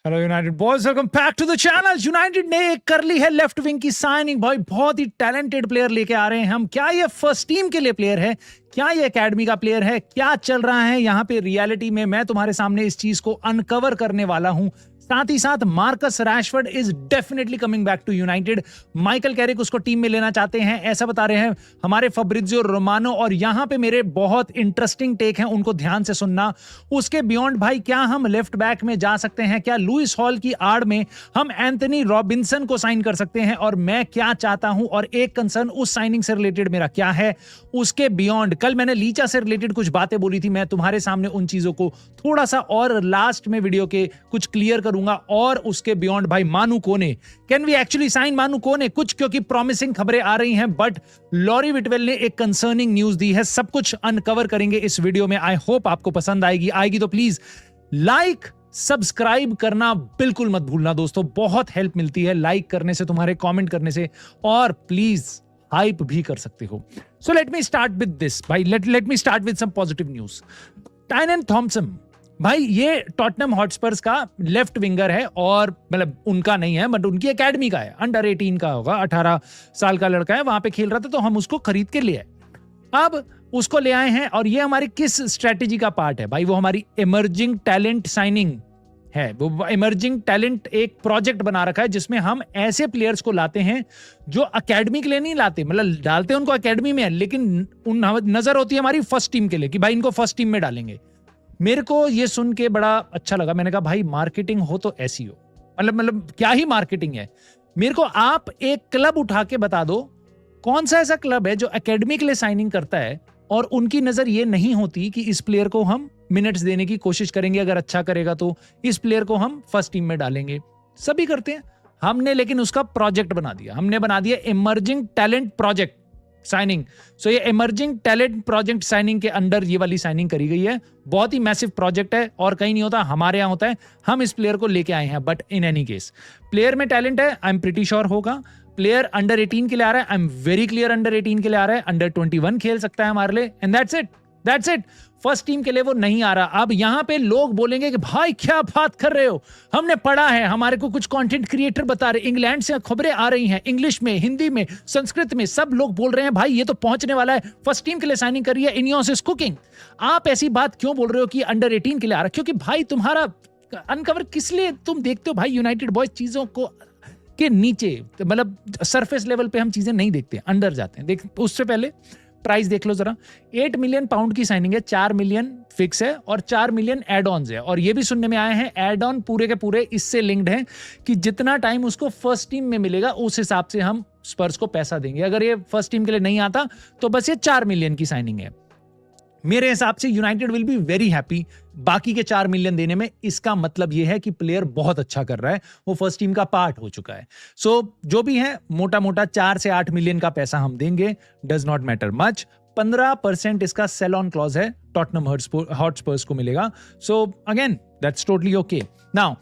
Hello United boys, welcome back to the channel. United ने एक कर ली है लेफ्ट विंग की साइनिंग। भाई बहुत ही टैलेंटेड प्लेयर लेके आ रहे हैं हम। क्या ये फर्स्ट टीम के लिए प्लेयर है, क्या ये एकेडमी का प्लेयर है, क्या चल रहा है यहाँ पे रियलिटी में, मैं तुम्हारे सामने इस चीज को अनकवर करने वाला हूं। साथ ही साथ Marcus Rashford is definitely coming back to United. Michael Carrick उसको टीम में लेना चाहते हैं, ऐसा बता रहे हैं हमारे फब्रिजियो रोमानो। और यहां पे मेरे बहुत इंटरेस्टिंग टेक हैं, उनको ध्यान से सुनना। उसके बियॉन्ड भाई, क्या हम लेफ्ट बैक में जा सकते हैं? क्या लुइस हॉल की आड़ में हम एंथनी रॉबिन्सन को साइन कर सकते हैं? और मैं क्या चाहता हूं और एक कंसर्न उस साइनिंग से रिलेटेड मेरा क्या है। उसके बियॉन्ड कल मैंने लीचा से रिलेटेड कुछ बातें बोली थी, मैं तुम्हारे सामने उन चीजों को थोड़ा सा और लास्ट में वीडियो के कुछ क्लियर करूंगा। और उसके बियॉन्ड भाई, मानू कोने, कैन वी एक्चुअली साइन मानू कोने? कुछ क्योंकि प्रॉमिसिंग खबरें आ रही हैं, बट लॉरी विटवेल ने एक कंसर्निंग न्यूज दी है। सब कुछ अनकवर करेंगे इस वीडियो में। आई होप आपको पसंद आएगी तो प्लीज लाइक सब्सक्राइब करना बिल्कुल मत भूलना दोस्तों, बहुत हेल्प मिलती है लाइक करने से, तुम्हारे कमेंट करने से, और प्लीज हाइप भी कर सकते हो। So let me start with this भाई, let me start with some positive news. टाइनन थॉमसन भाई, ये टॉटनहम हॉटस्पर्स का लेफ्ट विंगर है, और मतलब उनका नहीं है बट उनकी एकेडमी का है, अंडर 18 का होगा, 18 साल का लड़का है, वहां पे खेल रहा था तो हम उसको खरीद के ले आए। अब उसको ले आए हैं, और ये हमारी किस स्ट्रेटेजी का पार्ट है भाई? वो हमारी इमर्जिंग टैलेंट साइनिंग है। वो इमर्जिंग टैलेंट एक प्रोजेक्ट बना रखा है जिसमें हम ऐसे प्लेयर्स को लाते हैं जो एकेडमी के लिए नहीं लाते, मतलब डालते हैं उनको एकेडमी में, लेकिन उन नजर होती है हमारी फर्स्ट टीम के लिए कि भाई इनको फर्स्ट टीम में डालेंगे। मेरे को ये सुन के बड़ा अच्छा लगा। मैंने कहा भाई मार्केटिंग हो तो ऐसी हो, मतलब क्या ही मार्केटिंग है। मेरे को आप एक क्लब उठा के बता दो, कौन सा ऐसा क्लब है जो एकेडमी के लिए साइनिंग करता है और उनकी नजर ये नहीं होती कि इस प्लेयर को हम मिनट्स देने की कोशिश करेंगे, अगर अच्छा करेगा तो इस प्लेयर को हम फर्स्ट टीम में डालेंगे। सभी करते हैं, हमने लेकिन उसका प्रोजेक्ट बना दिया, हमने बना दिया इमर्जिंग टैलेंट प्रोजेक्ट साइनिंग। सो ये इमर्जिंग टैलेंट प्रोजेक्ट साइनिंग के अंडर ये वाली साइनिंग करी गई है। बहुत ही मैसिव प्रोजेक्ट है, और कहीं नहीं होता, हमारे यहाँ होता है। हम इस प्लेयर को लेके आए हैं, but in any case player में टैलेंट है, आई एम प्रीटी श्योर होगा। प्लेयर अंडर 18 के लिए आ रहा है, आई एम वेरी क्लियर अंडर 18 के लिए आ रहा है, अंडर 21 खेल सकता है हमारे लिए, and that's it. First team के लिए वो नहीं आ रहा। अब यहां पे लोग बोलेंगे कि भाई क्या बात कर रहे हो, हमने पढ़ा है, हमारे को कुछ कंटेंट क्रिएटर बता रहे, इंग्लैंड से खबरें आ रही हैं, इंग्लिश में, हिंदी में, संस्कृत में, सब लोग बोल रहे हैं भाई ये तो पहुंचने वाला है, फर्स्ट टीम के लिए साइनिंग करी है, इनियोस इज कुकिंग। आप ऐसी बात क्यों बोल रहे हो कि अंडर 18 के लिए आ रहा है? क्योंकि भाई तुम्हारा अनकवर किस लिए तुम देखते हो भाई यूनाइटेड बॉयज चीजों को के नीचे, मतलब सरफेस लेवल पे हम चीजें नहीं देखते, अंडर जाते हैं। देख, उससे पहले प्राइस देख लो जरा। 8 मिलियन पाउंड की साइनिंग है, 4 मिलियन फिक्स है और 4 मिलियन एड ऑन है। और ये भी सुनने में आए हैं एड ऑन पूरे के पूरे इससे लिंक्ड हैं कि जितना टाइम उसको फर्स्ट टीम में मिलेगा उस हिसाब से हम स्पर्स को पैसा देंगे। अगर ये फर्स्ट टीम के लिए नहीं आता तो बस ये 4 मिलियन की साइनिंग है। मेरे हिसाब से United will be very happy बाकी के 4 मिलियन देने में। इसका मतलब यह है कि प्लेयर बहुत अच्छा कर रहा है, वो फर्स्ट टीम का पार्ट हो चुका है। सो जो भी है, मोटा मोटा 4 से 8 मिलियन का पैसा हम देंगे, डज नॉट मैटर मच। 15% इसका सेल ऑन क्लॉज है, टॉटनहम हॉटस्पर्स को मिलेगा। So again that's totally okay. Now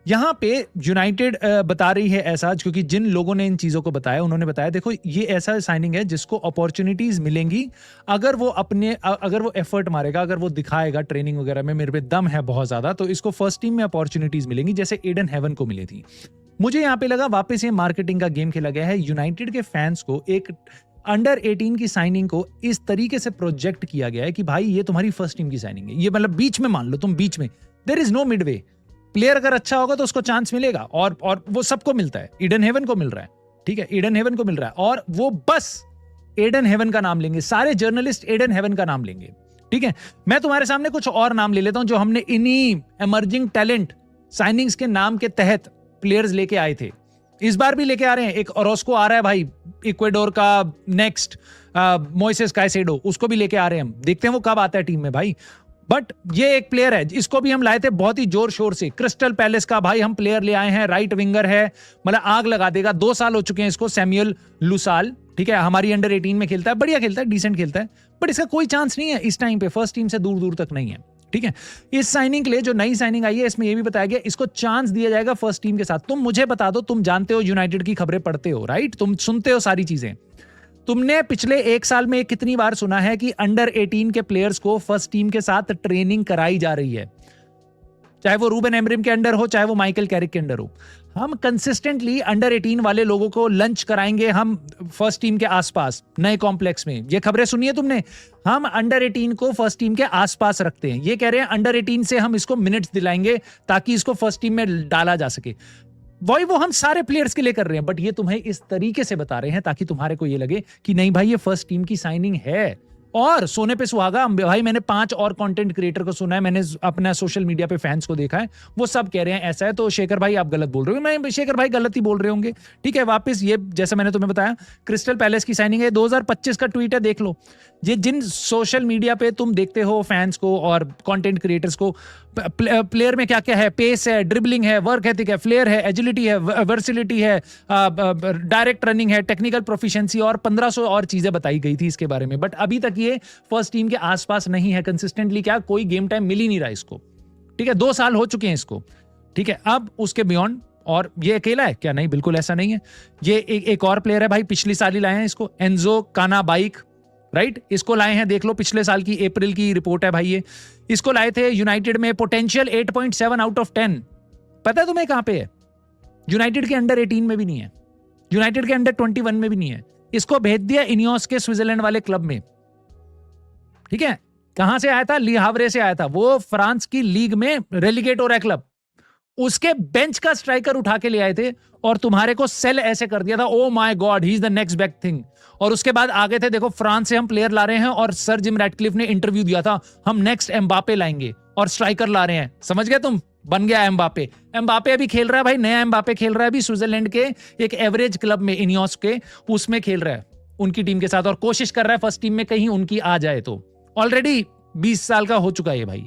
यहां पे यूनाइटेड बता रही है ऐसा, क्योंकि जिन लोगों ने इन चीजों को बताया उन्होंने बताया देखो ये ऐसा साइनिंग है जिसको अपॉर्चुनिटीज मिलेंगी अगर वो एफर्ट मारेगा, अगर वो दिखाएगा ट्रेनिंग वगैरह में मेरे पे दम है बहुत ज्यादा, तो इसको फर्स्ट टीम में अपॉर्चुनिटीज मिलेंगी, जैसे एडन हेवन को मिली थी। मुझे यहाँ पे लगा वापस ये मार्केटिंग का गेम खेला गया है। यूनाइटेड के फैंस को एक अंडर 18 की साइनिंग को इस तरीके से प्रोजेक्ट किया गया है कि भाई ये तुम्हारी फर्स्ट टीम की साइनिंग है। ये मतलब बीच में मान लो तुम, बीच में, there is no mid way. Player अगर अच्छा होगा तो उसको चांस मिलेगा, और वो सबको मिलता है। ईडन हेवन को मिल रहा है, ठीक है, ईडन हेवन को मिल रहा है, और वो बस एडन हेवन का नाम लेंगे, सारे जर्नलिस्ट एडन हेवन का नाम लेंगे, ठीक है। मैं तुम्हारे सामने कुछ और नाम ले लेता हूं जो हमने इन्हीं इमर्जिंग टैलेंट साइनिंग्स के नाम के तहत प्लेयर्स लेके आए थे, इस बार भी लेके आ रहे हैं। एक ओरोस्को आ रहा है भाई, इक्वेडोर का नेक्स्ट, मोइसेस काइसेडो, उसको भी लेके आ रहे हैं हम, देखते हैं वो कब आता है टीम में भाई। बट ये एक प्लेयर है, इसको भी हम लाए थे बहुत ही जोर शोर से, क्रिस्टल पैलेस का भाई हम प्लेयर ले आए हैं, राइट विंगर है, मतलब आग लगा देगा। 2 साल हो चुके हैं इसको, सैमुअल लुसाल, ठीक है, हमारी अंडर 18 में खेलता है, बढ़िया खेलता है, डिसेंट खेलता है, बट इसका कोई चांस नहीं है इस टाइम पे, फर्स्ट टीम से दूर दूर तक नहीं है, ठीक है। इस साइनिंग के लिए जो नई साइनिंग आई है इसमें यह भी बताया गया इसको चांस दिया जाएगा फर्स्ट टीम के साथ। तुम मुझे बता दो, तुम जानते हो यूनाइटेड की खबरें पढ़ते हो, राइट, तुम सुनते हो सारी चीजें। तुमने पिछले 1 साल में कितनी बार सुना है कि अंडर 18 के प्लेयर्स को फर्स्ट टीम के साथ ट्रेनिंग कराई जा रही है? चाहे वो रूबन एमरिम के अंडर हो, चाहे वो माइकल कैरिक के अंडर हो। हम कंसिस्टेंटली अंडर 18 वाले लोगों को लंच कराएंगे हम फर्स्ट टीम के आसपास नए कॉम्प्लेक्स में। ये खबरें सुनी है तुमने? हम अंडर 18 को फर्स्ट टीम के आसपास रखते हैं। ये कह रहे हैं अंडर 18 से हम इसको मिनट्स दिलाएंगे ताकि इसको फर्स्ट टीम में डाला जा सके। वही वो हम सारे प्लेयर्स के लिए कर रहे हैं, बट ये तुम्हें इस तरीके से बता रहे हैं ताकि तुम्हारे को ये लगे कि नहीं भाई ये फर्स्ट टीम की साइनिंग है। और सोने पे सुहागा भाई, मैंने 5 और कंटेंट क्रिएटर को सुना है, मैंने अपना सोशल मीडिया पे फैंस को देखा है, वो सब कह रहे हैं ऐसा है। तो शेखर भाई आप गलत बोल रहे हो। मैं शेखर भाई गलत ही बोल रहे होंगे, ठीक है। वापस ये जैसे मैंने तुम्हें बताया क्रिस्टल पैलेस की साइनिंग है, 2025 का ट्वीट है, देख लो। ये जिन सोशल मीडिया पे तुम देखते हो फैंस को और कंटेंट क्रिएटर्स को, प्लेयर में क्या क्या है, पेस है, ड्रिबलिंग है, वर्क एथिक है, फ्लेयर है, एजिलिटी है, वर्सिलिटी है, डायरेक्ट रनिंग है, टेक्निकल प्रोफिशिएंसी और 1500 और चीजें बताई गई थी इसके बारे में। बट अभी तक ये फर्स्ट टीम के आसपास नहीं है कंसिस्टेंटली। क्या कोई गेम टाइम मिल ही नहीं रहा इसको, ठीक है। 2 साल हो चुके हैं इसको, ठीक है। अब उसके बियॉन्ड, और ये अकेला है क्या? नहीं, बिल्कुल ऐसा नहीं है। ये एक और प्लेयर है भाई, पिछली साल ही लाए हैं इसको, एंजो कानाबाइक, राइट। इसको लाए हैं, देख लो पिछले साल की अप्रैल की रिपोर्ट है भाई ये। इसको लाए थे यूनाइटेड में, पोटेंशियल 8.7 आउट ऑफ 10। पता है तुम्हें कहां पे है? यूनाइटेड के अंडर 18 में भी नहीं है, यूनाइटेड के अंडर 21 में भी नहीं है। इसको भेज दिया इनियोस के स्विट्जरलैंड वाले क्लब में, ठीक है। कहां से आया था? ली हावरे से आया था। वो फ्रांस की लीग में रेलीगेट हो रहा है क्लब, उसके बेंच का स्ट्राइकर उठा के ले आए थे और तुम्हारे को सेल ऐसे कर दिया था, oh my God he is the next big thing. और उसके बाद आगे थे, देखो फ्रांस से हम प्लेयर ला रहे हैं और सर जिम रैटक्लिफ ने इंटरव्यू दिया था, हम नेक्स्ट एम्बापे लाएंगे और स्ट्राइकर ला रहे हैं। समझ गए तुम? बन गया एम्बापे। एम्बापे अभी खेल रहा है भाई, नया एम्बापे खेल रहा है अभी स्विट्जरलैंड के एक एवरेज क्लब में, इनियोस के, उसमें खेल रहा है उनकी टीम के साथ और कोशिश कर रहा है फर्स्ट टीम में कहीं उनकी आ जाए। तो ऑलरेडी 20 साल का हो चुका है भाई,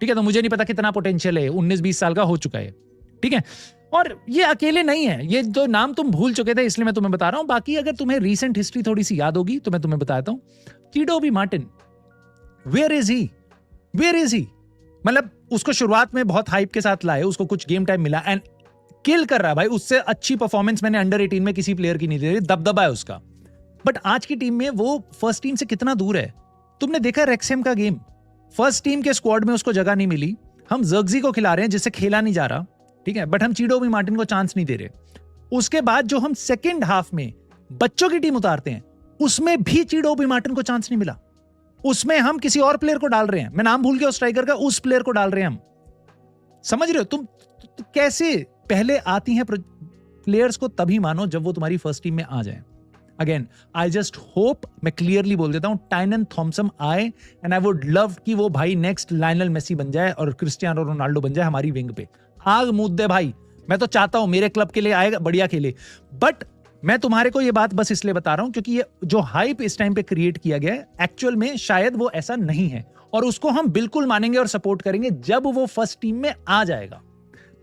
ठीक है। तो मुझे नहीं पता कितना पोटेंशियल है, 19-20 साल का हो चुका है, ठीक है। और ये अकेले नहीं है, ये जो नाम तुम भूल चुके थे इसलिए मैं तुम्हें बता रहा हूं। बाकी अगर तुम्हें रीसेंट हिस्ट्री थोड़ी सी याद होगी तो मैं तुम्हें बताता हूं। Chido Obi Martin, where is he, where is he? मतलब उसको शुरुआत में बहुत हाइप के साथ लाए, उसको कुछ गेम टाइम मिला एंड किल कर रहा है भाई। उससे अच्छी परफॉर्मेंस मैंने अंडर 18 में किसी प्लेयर की नहीं दी, दबदबा है उसका। बट आज की टीम में वो फर्स्ट टीम से कितना दूर है? तुमने देखा रेक्सहैम का गेम, फर्स्ट टीम के स्क्वाड में उसको जगह नहीं मिली। हम जर्गजी को खिला रहे हैं जिससे खेला नहीं जा रहा, ठीक है, बट हम चिडोबी मार्टिन को चांस नहीं दे रहे। उसके बाद जो हम सेकेंड हाफ में बच्चों की टीम उतारते हैं उसमें भी चिडोबी मार्टिन को चांस नहीं मिला। उसमें हम किसी और प्लेयर को डाल रहे हैं, मैं नाम भूल गया उस स्ट्राइकर का, उस प्लेयर को डाल रहे हैं हम। समझ रहे हो तुम? कैसे पहले आती हैं प्लेयर्स को तभी मानो जब वो तुम्हारी फर्स्ट टीम में आ जाए। अगेन आई जस्ट होप, मैं क्लियरली बोल देता हूं, टाइनन थॉमसन आए एंड आई वुड लव कि वो भाई नेक्स्ट लायनल मेसी बन जाए और क्रिस्टियानो रोनाल्डो बन जाए हमारी विंग पे। आग मूद दे भाई, मैं तो चाहता हूं मेरे क्लब के लिए आएगा, बढ़िया खेले। बट मैं तुम्हारे को ये बात बस इसलिए बता रहा हूं क्योंकि ये जो हाइप इस टाइम पे क्रिएट किया गया है एक्चुअल में शायद वो ऐसा नहीं है, और उसको हम बिल्कुल मानेंगे और सपोर्ट करेंगे जब वो फर्स्ट टीम में आ जाएगा।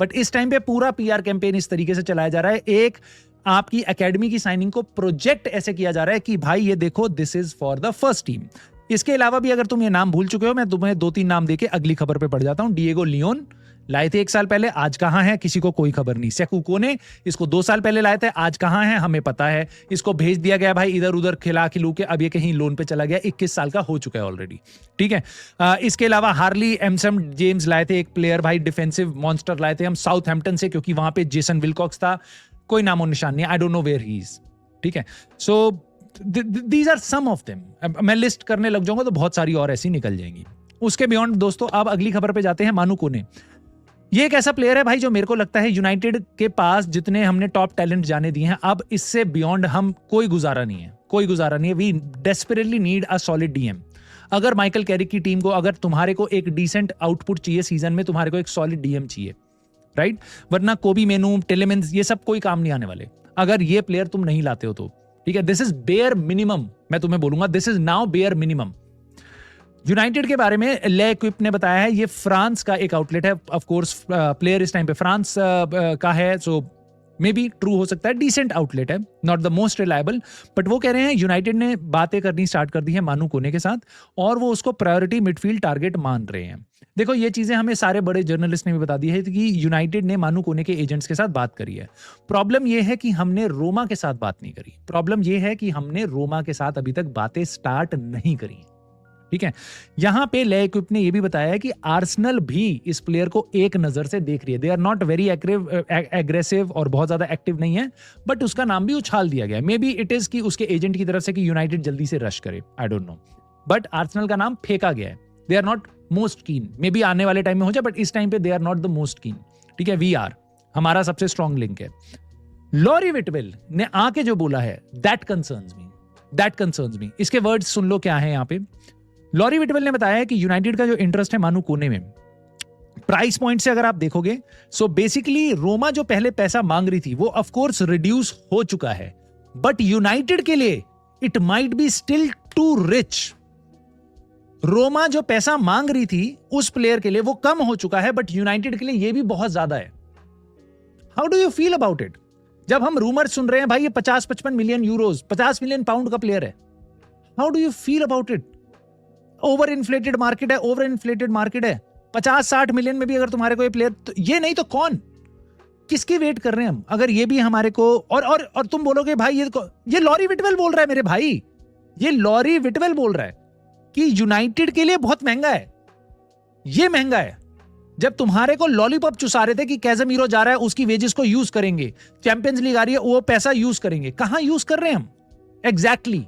बट इस टाइम पे पूरा पीआर कैंपेन इस तरीके से चलाया जा रहा है, एक आपकी एकेडमी की साइनिंग को प्रोजेक्ट ऐसे किया जा रहा है कि भाई ये देखो this is for the first team. इसके अलावा भी अगर तुम ये नाम भूल चुके हो, मैं तुम्हें 2-3 नाम देके अगली खबर पे पड़ जाता हूं। डिएगो लियोन लाए थे 1 साल पहले, आज कहां है किसी को कोई खबर नहीं। सेकू कोने इसको 2 साल पहले लाए थे, आज कहां है हमें पता है। इसको भेज दिया गया भाई इधर उधर खिला खिलू के, अब ये कहीं लोन पे चला गया, 21 साल का हो चुका है ऑलरेडी, ठीक है। इसके अलावा हार्ली एमसम जेम्स लाए थे, एक प्लेयर भाई डिफेंसिव मॉन्स्टर लाए थे हम साउथहैम्पटन से, क्योंकि वहां पे जेसन विलकॉक्स था, कोई नामो निशान नहीं, I don't know where he is, ठीक है। So these are some of them. मैं लिस्ट करने लग जाऊंगा तो बहुत सारी और ऐसी निकल जाएंगी। उसके बियॉन्ड दोस्तों अब अगली खबर पे जाते हैं। मानू कोने, ये एक ऐसा प्लेयर है भाई जो मेरे को लगता है यूनाइटेड के पास जितने हमने टॉप टैलेंट जाने दिए हैं, अब इससे बियॉन्ड हम कोई गुजारा नहीं है, कोई गुजारा नहीं है। We desperately need a solid DM. अगर माइकल कैरिक की टीम को, अगर तुम्हारे को एक डिसेंट आउटपुट चाहिए सीजन में, तुम्हारे को एक सॉलिड डीएम चाहिए, राइट। वरना कोबी मेनू, टेलेमेंस, ये सब कोई काम नहीं आने वाले अगर ये प्लेयर तुम नहीं लाते हो तो, ठीक है। दिस इज बेयर मिनिमम, मैं तुम्हें बोलूंगा this is now bare minimum. United के बारे में ले इक्विप ने बताया है, ये फ्रांस का एक आउटलेट है, ऑफ कोर्स प्लेयर इस टाइम पे फ्रांस का है, सो मे बी ट्रू हो सकता है, डिसेंट आउटलेट है, not the most reliable. But वो कह रहे हैं यूनाइटेड ने बातें करनी स्टार्ट कर दी है मानू कोने के साथ और वो उसको प्रायोरिटी मिडफील्ड टारगेट मान रहे हैं। देखो ये चीजें हमें सारे बड़े जर्नलिस्ट ने भी बता दी है कि यूनाइटेड ने मानू कोने के एजेंट्स के साथ बात करी है। प्रॉब्लम ये है कि हमने रोमा के साथ बात नहीं करी, प्रॉब्लम ये है कि हमने रोमा के साथ अभी तक बातें स्टार्ट नहीं करी, ठीक है, यहां पे लेक्विप ने यह भी बताया है कि आर्सेनल भी इस प्लेयर को एक नजर से देख रही है। They are not very aggressive और बहुत ज्यादा एक्टिव नहीं है, बट उसका नाम भी उछाल दिया गया। मे बी इट इज कि उसके एजेंट की तरफ से कि यूनाइटेड जल्दी से रश करे, आई डोंट नो, बट आर्सेनल का नाम फेंका गया है। दे आर नॉट मोस्ट कीन, मे बी आने वाले टाइम में हो जाए, बट इस टाइम पे they are not the most keen. ठीक है, वी आर, हमारा सबसे स्ट्रॉन्ग लिंक है। लॉरी विटवेल ने आके जो बोला है, दैट कंसर्न्स मी। इसके वर्ड्स सुन लो क्या है यहां पे। लॉरी विटवेल ने बताया है कि यूनाइटेड का जो इंटरेस्ट है मानू कोने में, प्राइस पॉइंट से अगर आप देखोगे, सो बेसिकली रोमा जो पहले पैसा मांग रही थी वो ऑफ कोर्स रिड्यूस हो चुका है, बट यूनाइटेड के लिए it might be still too rich. Roma जो पैसा मांग रही थी उस प्लेयर के लिए वो कम हो चुका है, बट यूनाइटेड के लिए ये भी बहुत ज्यादा है। How do you feel about it? जब हम रूमर सुन रहे हैं भाई ये 50-55 मिलियन यूरोज, 50 मिलियन पाउंड का प्लेयर है, how do you feel about it? Over inflated market है। 50-60 मिलियन में भी अगर तुम्हारे को ये प्लेयर, तो ये नहीं तो कौन, किसकी वेट कर रहे हैं हम? अगर ये भी हमारे को और तुम बोलोगे भाई ये लॉरी विटवेल बोल रहा है मेरे भाई, ये लॉरी विटवेल बोल रहा है कि यूनाइटेड के लिए बहुत महंगा है। ये महंगा है। जब तुम्हारे को लॉलीपॉप चुसा रहे थे कि कैज़ेमीरो जा रहा है, उसकी वेजेस को यूज करेंगे, चैंपियंस लीग आ रही है, वो पैसा यूज करेंगे, कहां यूज कर रहे हैं हम एग्जैक्टली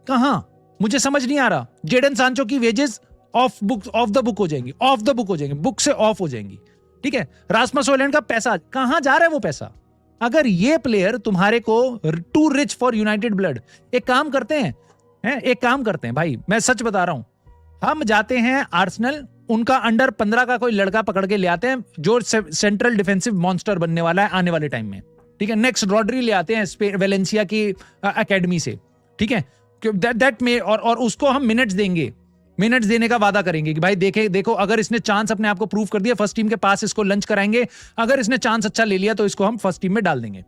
कहां? मुझे समझ नहीं आ रहा। जेडन सांचो की वेजेस ऑफ द बुक हो जाएंगी, बुक से ऑफ हो जाएंगी। ठीक है, रास्मस हॉयलैंड का पैसा कहां जा रहा है? वो पैसा, अगर ये प्लेयर तुम्हारे को too rich for United blood, एक काम करते हैं भाई, मैं सच बता रहा हूं, हम जाते हैं आर्सेनल, उनका अंडर 15 का कोई लड़का पकड़ के ले आते हैं जो सेंट्रल डिफेंसिव मॉन्स्टर बनने वाला है आने वाले टाइम में। ठीक है, नेक्स्ट रॉड्री ले आते हैं वेलेंसिया की एकेडमी से। ठीक है, दैट में और उसको हम मिनट्स देने का वादा करेंगे कि भाई देखो अगर इसने चांस अपने आप को प्रूव कर दिया, फर्स्ट टीम के पास इसको लंच कराएंगे, अगर इसने चांस अच्छा ले लिया तो इसको हम फर्स्ट टीम में डाल देंगे।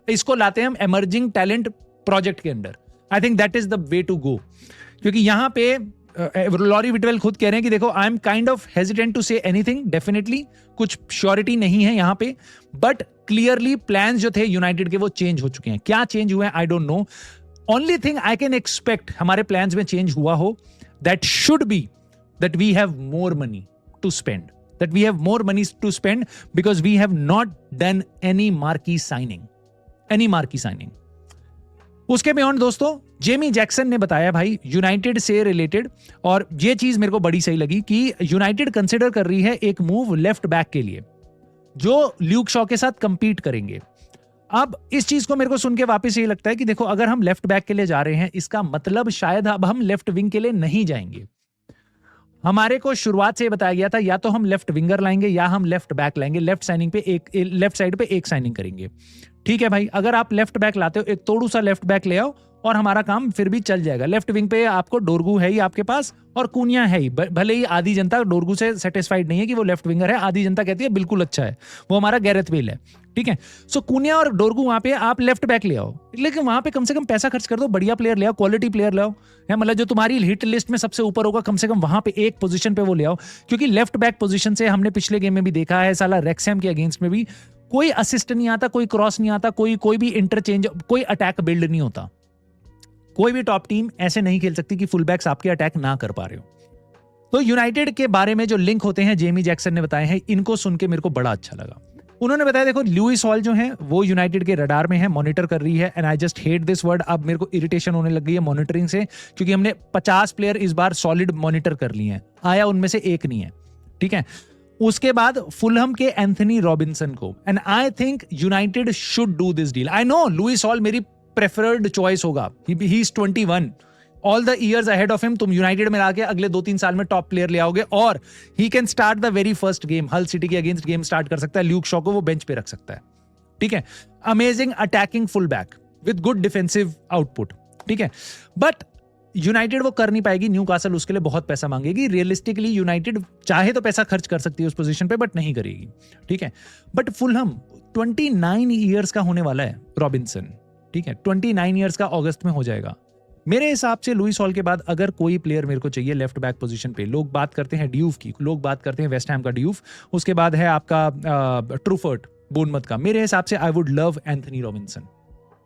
इसको लाते हैं हम इमर्जिंग टैलेंट प्रोजेक्ट के अंडर। I think that is the way to go, क्योंकि यहां पे लॉरी विटवेल खुद कह रहे हैं कि देखो I am kind of hesitant to say anything, definitely कुछ श्योरिटी नहीं है यहां पे, बट क्लियरली प्लान्स जो थे यूनाइटेड के वो चेंज हो चुके हैं। क्या चेंज हुए हैं आई don't no. Only thing I can expect हमारे प्लान्स में चेंज हुआ हो, that should be that we have more money to spend, because we have not done any marquee signing. उसके बियॉन्ड दोस्तों, जेमी जैक्सन ने बताया भाई यूनाइटेड से रिलेटेड, और ये चीज मेरे को बड़ी सही लगी कि यूनाइटेड कंसिडर कर रही है एक मूव लेफ्ट बैक के लिए जो ल्यूक शॉ के साथ कंपीट करेंगे। अब इस चीज को मेरे को सुन के वापस ये लगता है कि देखो अगर हम लेफ्ट बैक के लिए जा रहे हैं, इसका मतलब शायद अब हम लेफ्ट विंग के लिए नहीं जाएंगे। हमारे को शुरुआत से बताया गया था या तो हम लेफ्ट विंगर लाएंगे या हम लेफ्ट बैक लाएंगे, लेफ्ट साइड पे एक साइनिंग करेंगे। ठीक है भाई, अगर आप लेफ्ट बैक लाते हो, एक तोड़ू सा लेफ्ट बैक ले आओ और हमारा काम फिर भी चल जाएगा। लेफ्ट विंग पे आपको डोरगू है ही आपके पास और कुनिया है ही, भले ही आधी जनता डोरगू से सेटिस्फाइड नहीं है कि वो लेफ्ट विंगर है, आधी जनता कहती है बिल्कुल अच्छा है, वो हमारा गैरेथ बेल है। ठीक है, सो कुनिया और डोरगू वहां पे आप लेफ्ट बैक ले आओ, लेकिन वहां पे कम से कम पैसा खर्च कर दो, बढ़िया प्लेयर ले आओ, क्वालिटी प्लेयर ले आओ, मतलब जो तुम्हारी हिट लिस्ट में सबसे ऊपर होगा, कम से कम वहां पे एक पोजीशन पे वो ले आओ। क्योंकि लेफ्ट बैक पोजीशन से हमने पिछले गेम में भी देखा है, साला रेक्सहैम के अगेंस्ट में भी कोई असिस्ट नहीं आता, कोई क्रॉस नहीं आता, कोई भी इंटरचेंज, कोई अटैक बिल्ड नहीं होता। कोई भी टॉप टीम ऐसे नहीं खेल सकती कि फुल बैक्स आपके अटैक ना कर पा रहे हो। तो यूनाइटेड के बारे में जो लिंक होते हैं जेमी जैक्सन ने बताए हैं, इनको सुन के मेरे को बड़ा अच्छा लगा। उन्होंने बताया देखो लुइस हॉल जो है वो यूनाइटेड के रडार में है, मॉनिटर कर रही है, and I just hate this word. अब मेरे को इरिटेशन होने लग गई है मॉनिटरिंग से, क्योंकि हमने 50 प्लेयर इस बार सॉलिड मॉनिटर कर लिए हैं, आया उनमें से एक नहीं है। ठीक है, उसके बाद फुलहम के एंथनी रॉबिन्सन को, and I think United should do this deal. I know Lewis Hall मेरी प्रेफर्ड चॉइस होगा, he is 21, all the years ahead of him. तुम यूनाइटेड में आके अगले 2-3 साल में टॉप प्लेयर ले आओगे और he can start the very first game, हल सिटी के अगेंस्ट गेम स्टार्ट कर सकता है, ल्यूक शॉ को वो बेंच पे रख सकता है। ठीक है, amazing attacking full back with good defensive output. ठीक है, बट यूनाइटेड वो कर नहीं पाएगी, न्यूकासल उसके लिए बहुत पैसा मांगेगी। रियलिस्टिकली यूनाइटेड चाहे तो पैसा खर्च कर सकती है उस पोजीशन पे, बट नहीं करेगी। ठीक है, बट फुलहम 29 ईयर्स का होने वाला है रॉबिन्सन। ठीक है, 29 ईयर्स का अगस्त में हो जाएगा। मेरे हिसाब से लुइस हॉल के बाद अगर कोई प्लेयर मेरे को चाहिए लेफ्ट बैक पोजीशन पे, लोग बात करते हैं ड्यूफ की, लोग बात करते हैं वेस्ट हैम का ड्यूफ, उसके बाद है आपका ट्रूफर्ट बोर्नमथ का। मेरे हिसाब से I would love Anthony Robinson.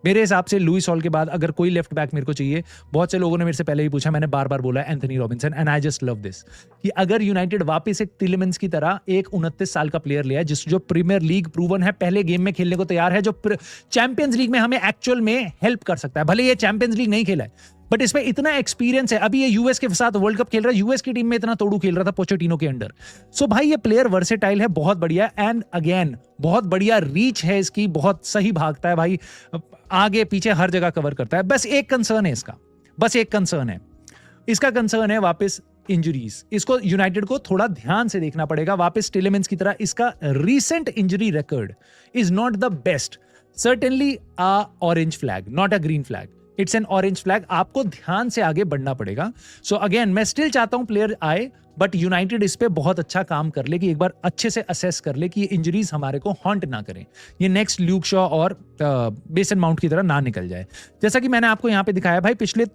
मेरे हिसाब से लुइस हॉल के बाद अगर कोई लेफ्ट बैक मेरे को चाहिए, बहुत से लोगों ने मेरे से पहले भी पूछा, मैंने बार बार बोला Anthony Robinson, and I just love this कि अगर यूनाइटेड वापस एक टिलेमेंस की तरह एक 29 साल का प्लेयर लिया है जो प्रीमियर लीग प्रूवन है, पहले गेम में खेलने को तैयार है, जो चैंपियंस लीग में हमें एक्चुअल में हेल्प कर सकता है, भले ये चैंपियंस लीग नहीं खेला है बट इसमें इतना एक्सपीरियंस है, अभी ये यूएस के साथ वर्ल्ड कप खेल रहा है, यूएस की टीम में इतना तोड़ू खेल रहा था पोचेटिनो के अंडर। सो भाई ये प्लेयर वर्सेटाइल है, बहुत बढ़िया, एंड अगेन बहुत बढ़िया रीच है इसकी, बहुत सही भागता है भाई, आगे पीछे हर जगह कवर करता है। बस एक कंसर्न है इसका, बस एक कंसर्न है इसका, कंसर्न है वापस इंजरीज। इसको यूनाइटेड को थोड़ा ध्यान से देखना पड़ेगा वापस टिलेमेंस की तरह। इसका recent injury record is not the best, certainly a orange flag, not a green flag, it's an orange flag. आपको ध्यान से आगे बढ़ना पड़ेगा। सो अगेन मैं स्टिल चाहता हूं प्लेयर आए, बट यूनाइटेड इस पे बहुत अच्छा काम कर ले कि एक बार अच्छे से असेस कर ले कि ये इंजरीज हमारे को हॉन्ट ना करें, ये नेक्स्ट ल्यूक शॉ और बेसन माउंट की तरह ना निकल जाए। जैसा कि मैंने आपको यहाँ पे दिखाया भाई, पिछले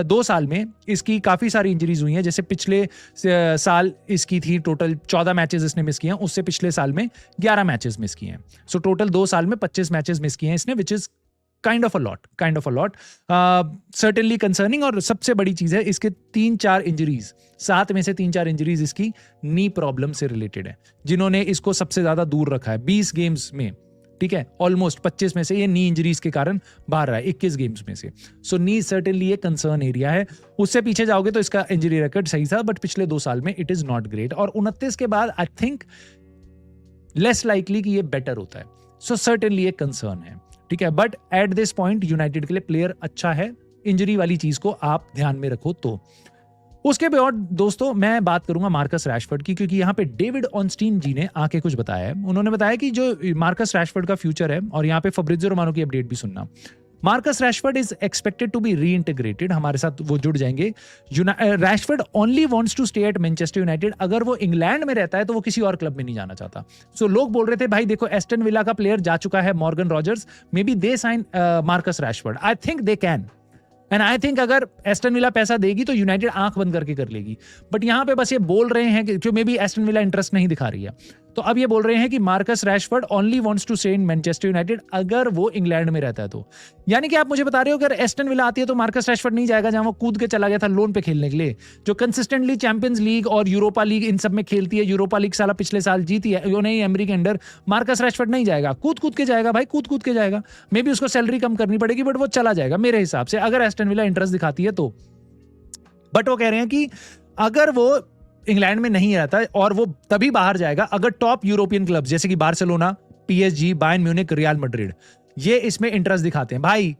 2 साल में इसकी काफी सारी इंजरीज हुई हैं। जैसे पिछले साल इसकी थी टोटल 14 मैचेस इसने मिस किए हैं, उससे पिछले साल में 11 मैचेस मिस किए हैं। सो टोटल 2 साल में 25 मैचेस मिस किए हैं इसने, which is kind of a lot, certainly concerning. और सबसे बड़ी चीज है इसके 3-4 इंजरीज, 7 में से 3-4 इंजरीज इसकी नी प्रॉब्लम से रिलेटेड है, जिन्होंने इसको सबसे ज्यादा दूर रखा है 20 गेम्स में, ठीक है, ऑलमोस्ट 25 में से ये नी इंजरीज के कारण बाहर रहा है 21 गेम्स में से। सो नी सर्टेनली ये कंसर्न एरिया है। उससे पीछे जाओगे तो इसका इंजरी रिकॉर्ड सही था, बट पिछले 2 साल में इट इज नॉट ग्रेट, और 29 के बाद आई थिंक लेस लाइकली कि ये बेटर होता है। सो सर्टेनली ये कंसर्न है, ठीक है, but at this point United के लिए प्लेयर अच्छा है। इंजरी वाली चीज को आप ध्यान में रखो। तो उसके बाद दोस्तों मैं बात करूंगा मार्कस रैशफोर्ड की, क्योंकि यहाँ पे डेविड ऑनस्टीन जी ने आके कुछ बताया है। उन्होंने बताया कि जो मार्कस रैशफोर्ड का फ्यूचर है, और यहाँ पे फब्रिज़ियो रोमानो की अपडेट भी सुनना, Marcus Rashford is expected to be reintegrated, हमारे साथ वो जुड़ जाएंगे। Rashford only wants to stay at Manchester United, अगर वो इंग्लैंड में रहता है तो वो किसी और क्लब में नहीं जाना चाहता। सो लोग बोल रहे थे भाई देखो एस्टन विला का प्लेयर जा चुका है, Morgan Rogers, maybe they sign Marcus Rashford, I think they can, and I think अगर एस्टन विला पैसा देगी तो यूनाइटेड आंख बंद करके कर लेगी। बट यहां पे बस ये बोल रहे हैं कि may be Aston villa interest नहीं दिखा रही है, तो अब ये बोल रहे हैं कि Marcus Rashford only wants to stay in Manchester United अगर वो इंग्लैंड में रहता है तो। यानी कि आप मुझे बता रहे हो कि अगर एस्टन विला आती है तो मार्कस रैशफोर्ड नहीं जाएगा, जहां वो कूद के चला गया था लोन पे खेलने के लिए, जो कंसिस्टेंटली चैंपियंस लीग और यूरोपा लीग इन सब में खेलती है। यूरोपा लीग साला पिछले साल जीती है यूनाई एमरी के अंडर, मार्कस रैशफोर्ड नहीं जाएगा, कूद के जाएगा भाई, कूद के जाएगा। मे बी उसको सैलरी कम करनी पड़ेगी, बट वो चला जाएगा मेरे हिसाब से, अगर एस्टन विला इंटरेस्ट दिखाती है तो। बट वो कह रहे हैं कि अगर वो इंग्लैंड में नहीं रहता है, और वो तभी बाहर जाएगा अगर टॉप यूरोपियन क्लब्स जैसे कि Barcelona, PSG, Bayern Munich, real Madrid ये इसमें इंटरेस्ट दिखाते हैं। भाई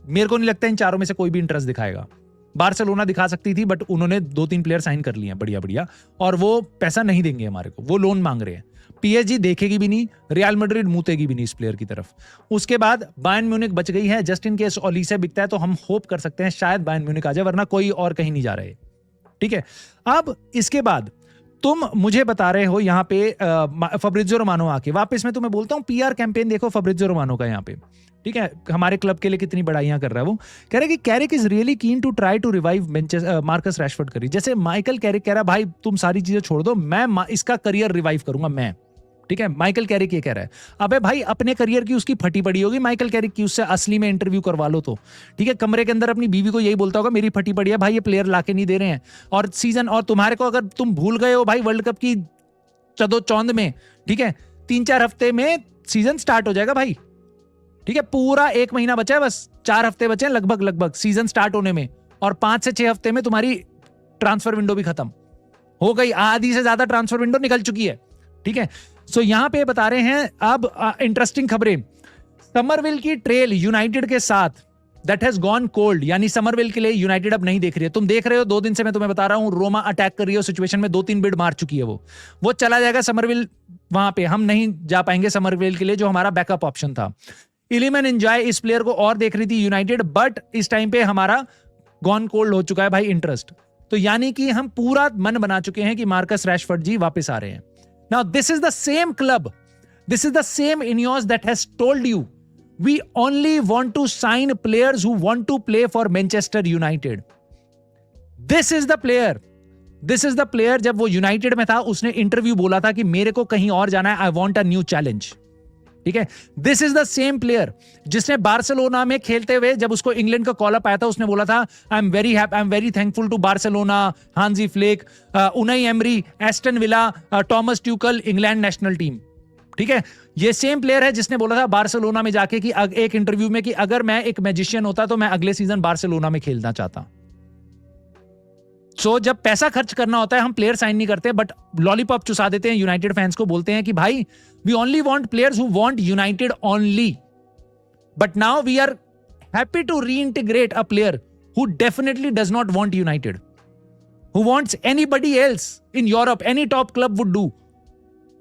मेरे को नहीं लगता इन चारों में से कोई भी इंटरेस्ट दिखाएगा। बार्सिलोना दिखा सकती थी, बट उन्होंने 2-3 प्लेयर साइन कर लिए हैं बढ़िया, और वो पैसा नहीं देंगे हमारे को, वो लोन मांग रहे हैं। पीएसजी देखेगी भी नहीं, रियल मैड्रिड मुतेगी भी नहीं इस प्लेयर की तरफ। उसके बाद बायर्न म्यूनिख बच गई है, जस्ट इन केस ओलीसे बिकता है तो हम होप कर सकते हैं शायद बायर्न म्यूनिख आ जाए, वरना कोई और कहीं नहीं जा रहे, ठीक है। अब इसके बाद तुम मुझे बता रहे हो यहाँ पे फब्रिज़ियो रोमानो आके, वापस मैं तुम्हें बोलता हूँ पीआर कैंपेन देखो फब्रिज़ियो रोमानो का यहाँ पे, ठीक है, हमारे क्लब के लिए कितनी बड़ाइयां कर रहा है वो। कह रहा है कि Carrick is really keen to try to revive Marcus Rashford career. जैसे माइकल कैरिक कह रहा है भाई तुम सारी चीजें छोड़ दो, मैं इसका करियर रिवाइव करूंगा मैं, ठीक है। माइकल कैरिक ये कह रहा है। अबे भाई अपने करियर की उसकी फटी पड़ी होगी माइकल कैरिक की, उससे असली में इंटरव्यू करवा लो तो, ठीक है। कमरे के अंदर अपनी बीवी को यही बोलता होगा मेरी फटी पड़ी है भाई, ये प्लेयर लाके नहीं दे रहे हैं, और सीजन, और तुम्हारे को अगर तुम भूल गए हो भाई वर्ल्ड कप की चौंध में, ठीक है, 3-4 हफ्ते में सीजन स्टार्ट हो जाएगा भाई, ठीक है। पूरा 1 महीना बचा है, बस 4 हफ्ते बचे हैं लगभग सीजन स्टार्ट होने में, और 5 से 6 हफ्ते में तुम्हारी ट्रांसफर विंडो भी खत्म हो गई, आधी से ज्यादा ट्रांसफर विंडो निकल चुकी है, ठीक है। सो यहां पे बता रहे हैं अब इंटरेस्टिंग खबरें, समरविल की ट्रेल यूनाइटेड के साथ दैट हैज गॉन कोल्ड, यानी समरविल के लिए यूनाइटेड अब नहीं देख रही है। तुम देख रहे हो 2 दिन से मैं तुम्हें बता रहा हूं, रोमा अटैक कर रही है सिचुएशन में, 2-3 बिड मार चुकी है वो चला जाएगा समरविल, वहां पे हम नहीं जा पाएंगे समरविल के लिए जो हमारा बैकअप ऑप्शन था। इलिमन एंजॉय इस प्लेयर को और देख रही थी यूनाइटेड, बट इस टाइम पे हमारा गॉन कोल्ड हो चुका है भाई इंटरेस्ट, तो यानी कि हम पूरा मन बना चुके हैं कि मार्कस रैशफोर्ड जी वापस आ रहे हैं। Now this is the same club, this is the same Ineos that has told you we only want to sign players who want to play for Manchester United. This is the player जब वो United में था उसने interview बोला था कि मेरे को कहीं और जाना है, I want a new challenge, ठीक है, this is the same player जिसने बार्सिलोना में खेलते हुए जब उसको इंग्लैंड का कॉल अप आया था, उसने बोला था I am very thankful to Barcelona, Hansi Flick, Unai Emery, Aston Villa, Thomas Tuchel, England national team. ठीक है, ये सेम प्लेयर है जिसने बोला था बार्सिलोना में जाके कि एक इंटरव्यू में कि अगर मैं एक मैजिशियन होता तो मैं अगले सीजन बार्सिलोना में खेलना चाहता। सो जब पैसा खर्च करना होता है हम प्लेयर साइन नहीं करते, बट लॉलीपॉप चुसा देते हैं यूनाइटेड फैंस को, बोलते हैं कि भाई we only want players who want United only, but now we are happy to reintegrate a player who definitely does not want United, who wants anybody else in Europe, any top club would do.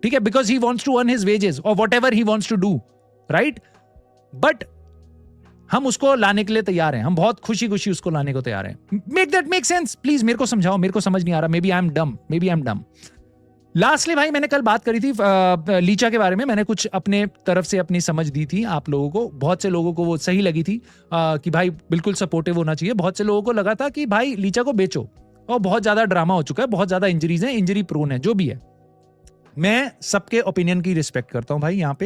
ठीक है, because he wants to earn his wages और whatever he wants to do, right. But हम उसको लाने के लिए तैयार हैं, हम बहुत खुशी खुशी उसको लाने को तैयार हैं। Make that make sense please, मेरे को समझाओ, मेरे को समझ नहीं आ रहा, may be I am dumb. Lastly भाई, मैंने कल बात करी थी लीचा के बारे में, मैंने कुछ अपने तरफ से अपनी समझ दी थी आप लोगों को, बहुत से लोगों को वो सही लगी थी कि भाई बिल्कुल सपोर्टिव होना चाहिए। बहुत से लोगों को लगा था कि भाई लीचा को बेचो, और बहुत ज्यादा ड्रामा हो चुका है, बहुत ज्यादा इंजरीज है, इंजरी प्रोन है, जो भी है। मैं सबके ओपिनियन की रिस्पेक्ट करता हूं भाई यहाँ पे,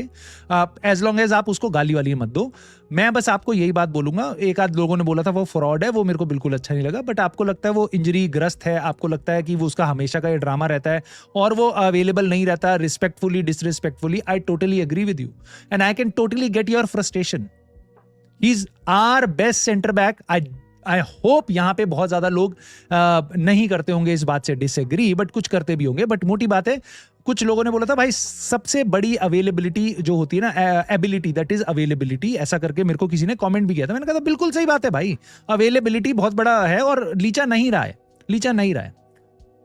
एज लॉन्ग एज आप उसको गाली वाली मत दो। मैं बस आपको यही बात बोलूंगा, एक आध लोगों ने बोला था वो फ्रॉड है, वो मेरे को बिल्कुल अच्छा नहीं लगा, बट आपको लगता है वो इंजरी ग्रस्त है, आपको लगता है कि वो उसका हमेशा का ये ड्रामा रहता है और वो अवेलेबल नहीं रहता respectfully disrespectfully, I totally agree with you and I can totally get your frustration. He is our best centre back. I hope यहाँ पे बहुत ज्यादा लोग नहीं करते होंगे इस बात से डिसएग्री, बट कुछ करते भी होंगे। बट मोटी बात है, कुछ लोगों ने बोला था भाई सबसे बड़ी अवेलेबिलिटी जो होती है ना, एबिलिटी दैट इज अवेलेबिलिटी, ऐसा करके मेरे को किसी ने कमेंट भी किया था। मैंने कहा था बिल्कुल सही बात है भाई, अवेलेबिलिटी बहुत बड़ा है और लीचा नहीं रहा है।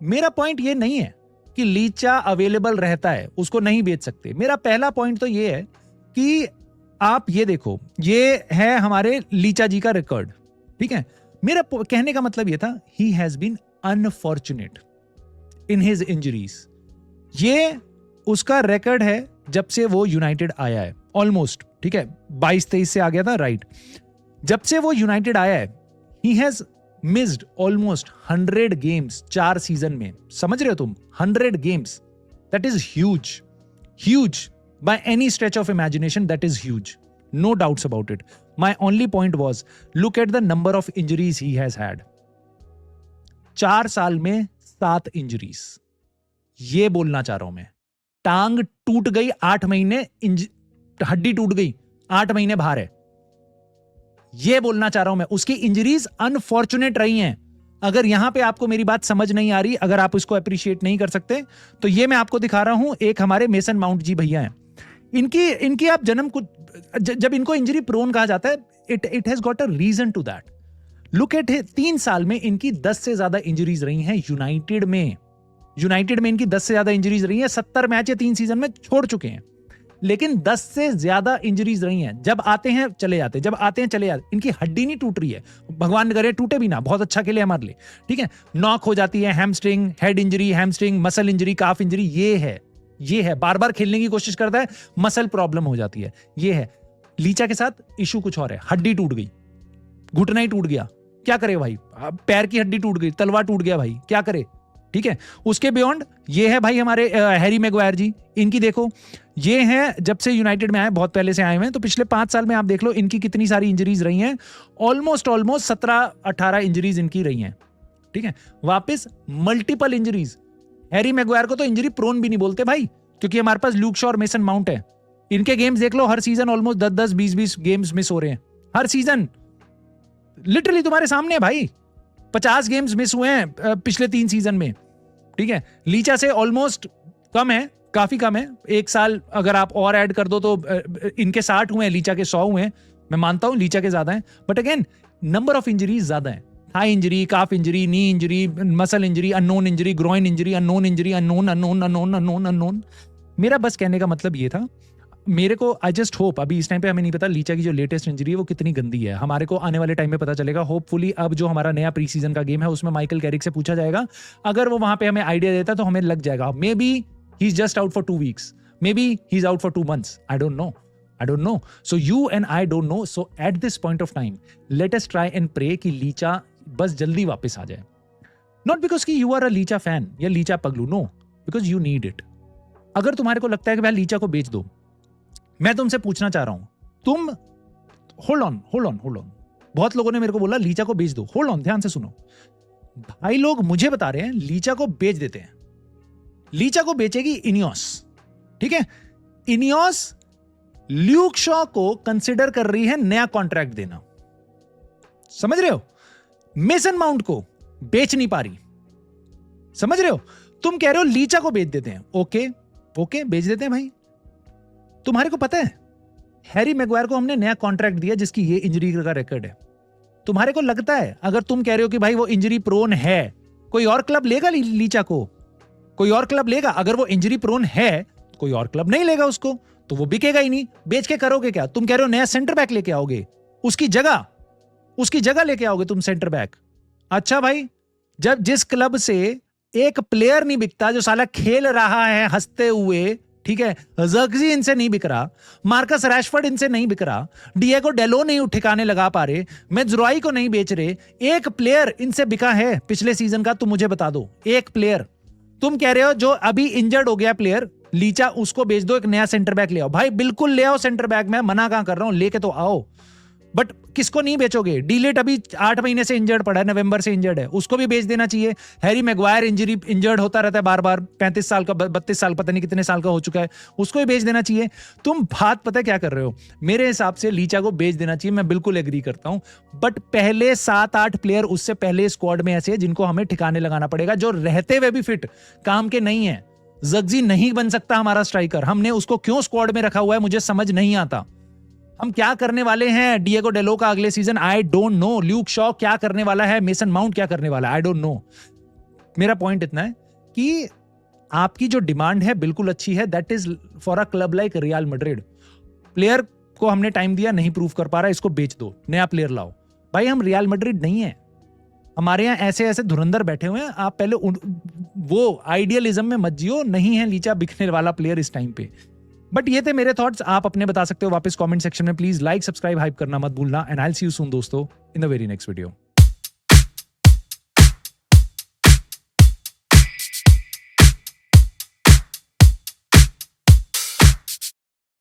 मेरा पॉइंट ये नहीं है कि लीचा अवेलेबल रहता है, उसको नहीं बेच सकते। मेरा पहला पॉइंट तो ये है कि आप ये देखो, ये है हमारे लीचा जी का रिकॉर्ड, ठीक है। मेरा कहने का मतलब ये था, he has been unfortunate in his injuries. ये उसका रिकॉर्ड है जब से वो यूनाइटेड आया है, ऑलमोस्ट, ठीक है, 22-23 से आ गया था, राइट। जब से वो यूनाइटेड आया है, he has missed almost 100 games 4 season में। समझ रहे हो तुम? 100 games, that is huge by any stretch of imagination, that is huge, no doubts about it. My only point was, look at the number of injuries he has had. 4 साल में 7 injuries, ये बोलना चाह रहा हूं मैं। टांग टूट गई 8 महीने, हड्डी टूट गई 8 महीने बाहर है, ये बोलना चाह रहा हूं मैं। उसकी इंजरीज अनफॉर्चुनेट रही हैं। अगर यहां पे आपको मेरी बात समझ नहीं आ रही, अगर आप इसको अप्रिशिएट नहीं कर सकते, तो ये मैं आपको दिखा रहा हूं। एक हमारे मेसन माउंट जी भैया हैं, इनकी आप जन्म कुछ, जब इनको इंजरी प्रोन कहा जाता है, it has got a reason to that. Look at, 3 साल में इनकी 10 से ज्यादा इंजरीज रही हैं यूनाइटेड में इनकी 10 से ज्यादा इंजरीज रही हैं। 70 मैच 3 सीजन में छोड़ चुके हैं, लेकिन 10 से ज्यादा इंजरीज रही हैं। जब आते हैं चले जाते, जब आते हैं चले जाते। इनकी हड्डी नहीं टूट रही है, भगवान करे टूटे भी ना, बहुत अच्छा खेले हमारे लिए, ठीक है। नॉक हो जाती है, hamstring, head injury, hamstring, muscle injury, calf injury, ये है बार बार खेलने की कोशिश करता है, मसल प्रॉब्लम हो जाती है, ये है। लीचा के साथ इशू कुछ और है, हड्डी टूट गई, घुटना ही टूट गया, क्या करे भाई, पैर की हड्डी टूट गई, तलवा टूट गया भाई, क्या करे, ठीक है। उसके बियॉन्ड ये है भाई हमारे हैरी मैगवायर जी, इनकी देखो, ये हैं जब से यूनाइटेड में आए, बहुत पहले से आए हुए हैं, तो पिछले 5 साल में आप देख लो इनकी कितनी सारी इंजरीज रही हैं। ऑलमोस्ट 17-18 इंजरीज इनकी रही हैं, ठीक है। वापस मल्टीपल इंजरीज। हैरी मैगवायर को तो इंजरी प्रोन भी नहीं बोलते भाई, क्योंकि हमारे पास ल्यूक शॉ और मेसन माउंट है। इनके गेम्स देख लो, हर सीजन ऑलमोस्ट 10-10, 20-20 गेम्स मिस हो रहे हैं हर सीजन, लिटरली तुम्हारे सामने है भाई। 50 गेम्स मिस हुए हैं पिछले 3 सीजन में, ठीक है। लीचा से ऑलमोस्ट कम है, काफी कम है। 1 साल अगर आप और ऐड कर दो तो इनके 60 हुए हैं, लीचा के 100 हुए हैं। मैं मानता हूं लीचा के ज्यादा हैं, but again number of injuries ज्यादा है। Thigh injury, calf injury, knee injury, muscle injury, unknown injury, groin injury, unknown injury, unknown. मेरा बस कहने का मतलब ये था, मेरे को आई जस्ट होप, अभी इस टाइम पे हमें नहीं पता लीचा की जो लेटेस्ट इंजरी है वो कितनी गंदी है, हमारे को आने वाले टाइम में पता चलेगा। होपफुली अब जो हमारा नया प्री सीजन का गेम है उसमें माइकल कैरिक से पूछा जाएगा, अगर वो वहां पे हमें आइडिया देता तो हमें लग जाएगा। Maybe he is just out for 2 weeks, maybe he is out for 2 months, I don't know. So you and I don't know. So at this point of time let us try and pray कि Licha बस जल्दी वापस आ जाए। Not because कि you are a Licha fan या Licha पगलू, no, because you need it. अगर तुम्हारे को लगता है कि भाई लीचा को बेच दो, मैं तुमसे पूछना चाह रहा हूं, तुम होल्ड ऑन, बहुत लोगों ने मेरे को बोला लीचा को बेच दो। होल्ड ऑन, ध्यान से सुनो भाई, लोग मुझे बता रहे हैं लीचा को बेच देते हैं। लीचा को बेचेगी इनियोस, ठीक है। इनियोस ल्यूक शॉ को कंसिडर कर रही है नया कॉन्ट्रैक्ट देना, समझ रहे हो। मेसन माउंट को बेच नहीं पा रही, समझ रहे हो। तुम कह रहे हो लीचा को बेच देते हैं, ओके बेच देते हैं भाई। तुम्हारे को पता है हैरी मैग्वायर को हमने नया कॉन्ट्रैक्ट दिया जिसकी ये इंजरी का रिकॉर्ड है। तुम्हारे को लगता है अगर तुम कह रहे हो कि भाई वो इंजरी प्रोन है, कोई और क्लब लेगा लीचा को? कोई और क्लब लेगा? अगर वो इंजरी प्रोन है कोई और क्लब नहीं लेगा उसको, तो वो बिकेगा ही नहीं। बेच के करोगे क्या? तुम कह रहे हो नया सेंटर बैक लेके आओगे, उसकी जगह लेके आओगे तुम सेंटर बैक। अच्छा भाई, जब जिस क्लब से एक प्लेयर नहीं बिकता जो साला खेल रहा है हंसते हुए, ठीक है, ज़र्क्ज़ी इनसे नहीं बिक रहा, मार्कस रैशफोर्ड इनसे नहीं बिक रहा, डिएगो डेलो नहीं ठिकाने लगा पा रहे, मेज्रोई को नहीं बेच रहे, एक प्लेयर इनसे बिका है पिछले सीजन का, तुम मुझे बता दो एक प्लेयर। तुम कह रहे हो जो अभी इंजर्ड हो गया प्लेयर लीचा, उसको बेच दो, एक नया सेंटर बैक ले आओ। भाई बिल्कुल ले आओ सेंटर बैक, मैं मना कहां कर रहा हूं, लेके तो आओ, बट किसको नहीं बेचोगे? डीलेट अभी 8 महीने से इंजर्ड पड़ा है, नवंबर से इंजर्ड है, उसको भी बेच देना चाहिए। हैरी मैग्वायर इंजर्ड होता रहता है बार बार, 35 साल का 32 साल पता नहीं कितने साल का हो चुका है, उसको भी बेच देना चाहिए। तुम बात पता क्या कर रहे हो, मेरे हिसाब से लीचा को बेच देना चाहिए, मैं बिल्कुल एग्री करता हूं, बट पहले 7-8 प्लेयर उससे पहले स्क्वाड में ऐसे जिनको हमें ठिकाने लगाना पड़ेगा, जो रहते हुए भी फिट काम के नहीं है। ज़र्क्ज़ी नहीं बन सकता हमारा स्ट्राइकर, हमने उसको क्यों स्क्वाड में रखा हुआ है मुझे समझ नहीं आता। हम क्या करने वाले हैं डिएगो डेलो का अगले season, I don't no. Luke Shaw क्या करने वाला है, मेसन माउंट क्या करने वाला है, आई डोंट नो। मेरा पॉइंट इतना है कि आपकी जो डिमांड है बिल्कुल अच्छी है, that is for a club like real Madrid. Player को हमने टाइम दिया, नहीं प्रूव कर पा रहा, इसको बेच दो, नया प्लेयर लाओ। भाई हम रियल मैड्रिड नहीं है, हमारे यहाँ ऐसे ऐसे धुरंधर बैठे हुए हैं, आप पहले वो आइडियलिज्म में मत जियो। नहीं है लीचा बिकने वाला प्लेयर इस टाइम पे। बट ये थे मेरे थॉट्स, आप अपने बता सकते हो वापस कमेंट सेक्शन में। प्लीज लाइक, सब्सक्राइब, हाइप करना मत भूलना, and I will see you soon दोस्तों in the very next video.